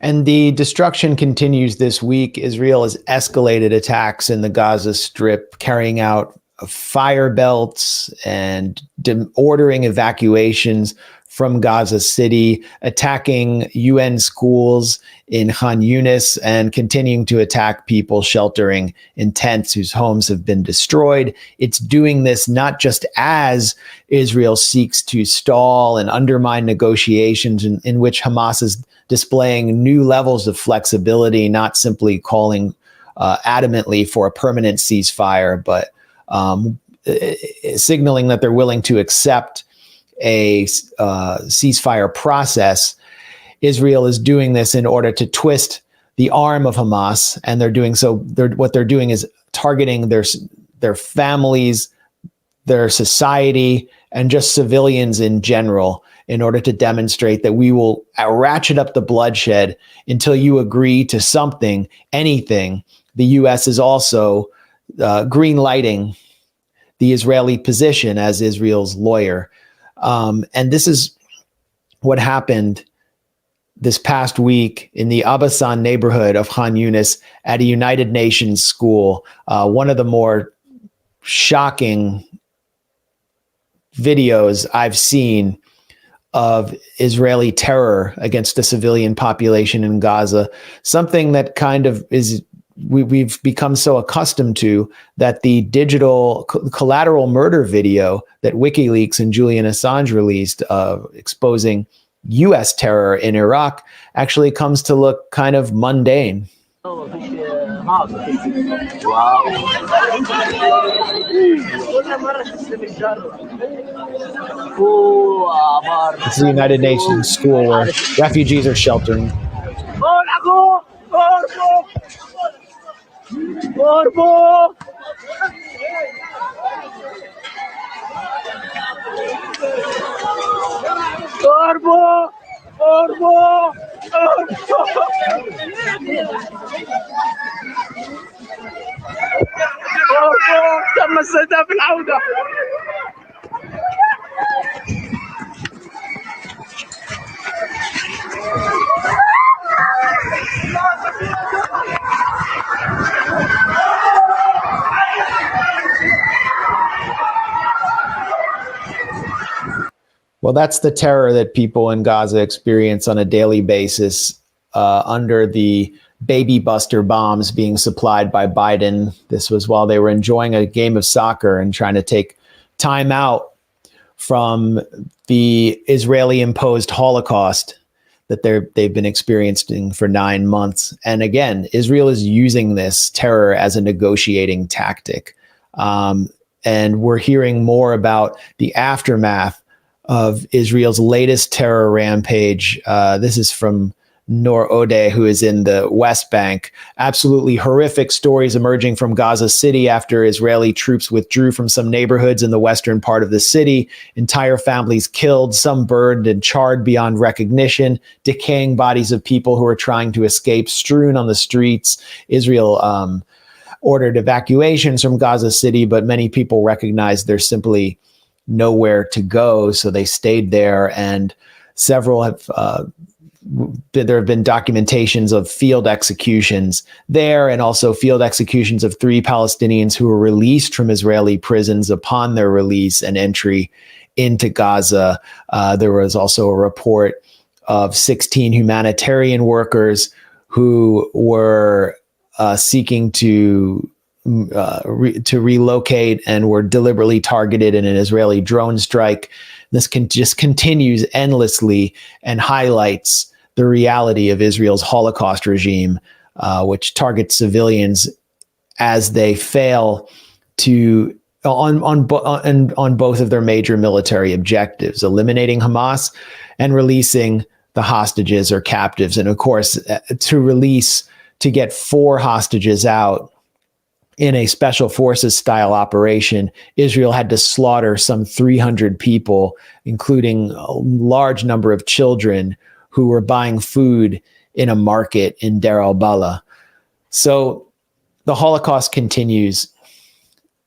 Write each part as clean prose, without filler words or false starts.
And the destruction continues this week. Israel has escalated attacks in the Gaza Strip, carrying out fire belts and ordering evacuations from Gaza City, attacking UN schools in Khan Yunis, and continuing to attack people sheltering in tents whose homes have been destroyed. It's doing this not just as Israel seeks to stall and undermine negotiations in which Hamas is displaying new levels of flexibility, not simply calling adamantly for a permanent ceasefire, but signaling that they're willing to accept a ceasefire process. Israel is doing this in order to twist the arm of Hamas, and they're doing so. What they're doing is targeting their families, their society, and just civilians in general, in order to demonstrate that we will ratchet up the bloodshed until you agree to something, anything. The U.S. is also green lighting the Israeli position as Israel's lawyer. And this is what happened this past week in the Abbasan neighborhood of Khan Yunis at a United Nations school. One of the more shocking videos I've seen of Israeli terror against the civilian population in Gaza, something that kind of is we've become so accustomed to, that the digital collateral murder video that WikiLeaks and Julian Assange released exposing U.S. terror in Iraq actually comes to look kind of mundane. It's the United Nations school where refugees are sheltering. تم استهداف العودة. Well, that's the terror that people in Gaza experience on a daily basis under the baby buster bombs being supplied by Biden. This was while they were enjoying a game of soccer and trying to take time out from the Israeli imposed Holocaust that they've been experiencing for 9 months. And again, Israel is using this terror as a negotiating tactic. And we're hearing more about the aftermath of Israel's latest terror rampage. This is from Noor Odeh, who is in the West Bank. Absolutely horrific stories emerging from Gaza City after Israeli troops withdrew from some neighborhoods in the western part of the city. Entire families killed, some burned and charred beyond recognition, decaying bodies of people who were trying to escape strewn on the streets. Israel ordered evacuations from Gaza City, but many people recognized there's simply nowhere to go, so they stayed there. And several have there have been documentations of field executions there, and also field executions of 3 Palestinians who were released from Israeli prisons upon their release and entry into Gaza. There was also a report of 16 humanitarian workers who were seeking to relocate and were deliberately targeted in an Israeli drone strike. This just continues endlessly and highlights the reality of Israel's Holocaust regime, which targets civilians as they fail to on both of their major military objectives, eliminating Hamas and releasing the hostages or captives. And of course, to get 4 hostages out in a special forces style operation, Israel had to slaughter some 300 people, including a large number of children who were buying food in a market in Deir al-Balah. So the Holocaust continues.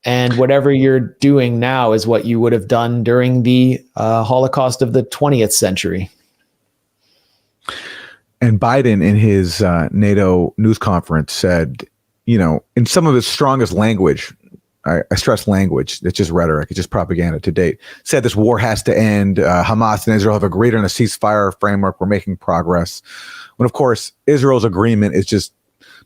And whatever you're doing now is what you would have done during the Holocaust of the 20th century. And Biden in his NATO news conference said, in some of his strongest language, I stress language, it's just rhetoric, it's just propaganda to date, said this war has to end. Hamas and Israel have agreed on a ceasefire framework. We're making progress. When, of course, Israel's agreement is just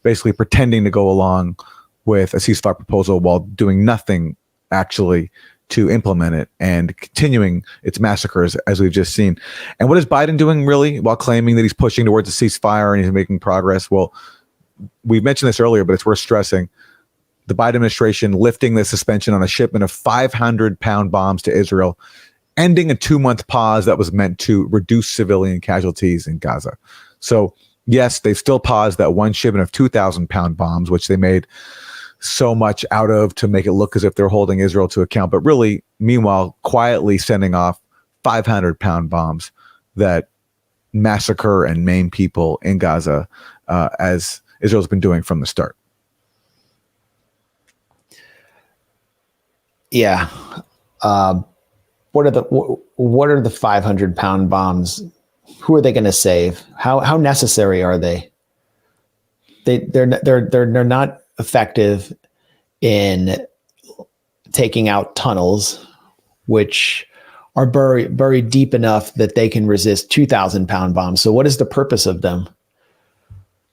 basically pretending to go along with a ceasefire proposal while doing nothing actually to implement it and continuing its massacres, as we've just seen. And what is Biden doing, really, while claiming that he's pushing towards a ceasefire and he's making progress? Well, we mentioned this earlier, but it's worth stressing. The Biden administration lifting the suspension on a shipment of 500-pound bombs to Israel, ending a 2-month pause that was meant to reduce civilian casualties in Gaza. So, yes, they've still paused that one shipment of 2,000-pound bombs, which they made so much out of to make it look as if they're holding Israel to account, but really, meanwhile, quietly sending off 500-pound bombs that massacre and maim people in Gaza, as Israel's been doing from the start. Yeah. What are the 500-pound bombs? Who are they going to save? How necessary are they? They're not effective in taking out tunnels, which are buried deep enough that they can resist 2,000-pound bombs. So what is the purpose of them?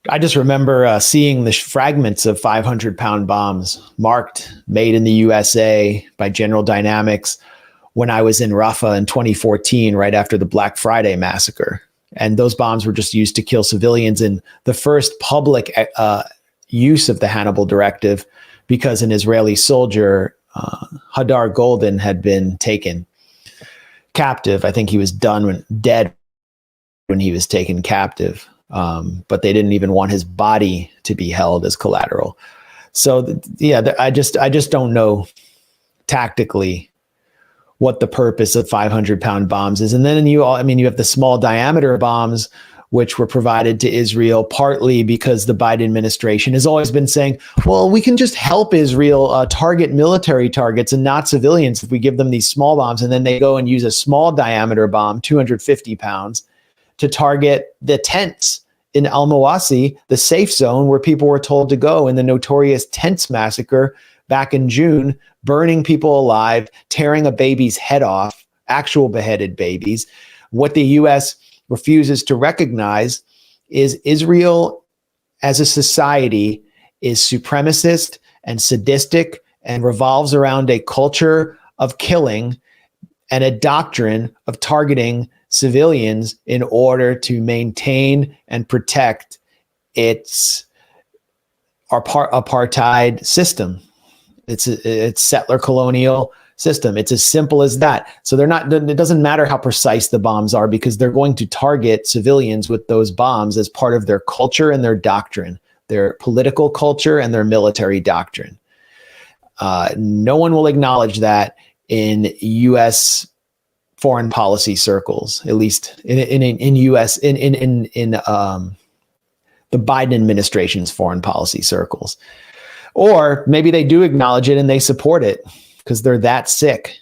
I just remember seeing the fragments of 500-pound bombs marked "Made in the USA" by General Dynamics when I was in Rafah in 2014, right after the Black Friday massacre. And those bombs were just used to kill civilians in the first public use of the Hannibal Directive, because an Israeli soldier, Hadar Golden, had been taken captive. I think he was dead when he was taken captive, but they didn't even want his body to be held as collateral. So, I just don't know tactically what the purpose of 500-pound bombs is. And then you have the small diameter bombs, which were provided to Israel partly because the Biden administration has always been saying, well, we can just help Israel target military targets and not civilians if we give them these small bombs. And then they go and use a small diameter bomb, 250 pounds, to target the tents in Al-Mawasi, the safe zone where people were told to go in the notorious tents massacre back in June, burning people alive, tearing a baby's head off, actual beheaded babies. What the U.S. refuses to recognize is Israel as a society is supremacist and sadistic and revolves around a culture of killing and a doctrine of targeting civilians in order to maintain and protect its apartheid system. It's settler colonial system. It's as simple as that. So it doesn't matter how precise the bombs are, because they're going to target civilians with those bombs as part of their culture and their doctrine, their political culture and their military doctrine. No one will acknowledge that in U.S. foreign policy circles, at least in U.S. in the Biden administration's foreign policy circles. Or maybe they do acknowledge it and they support it because they're that sick.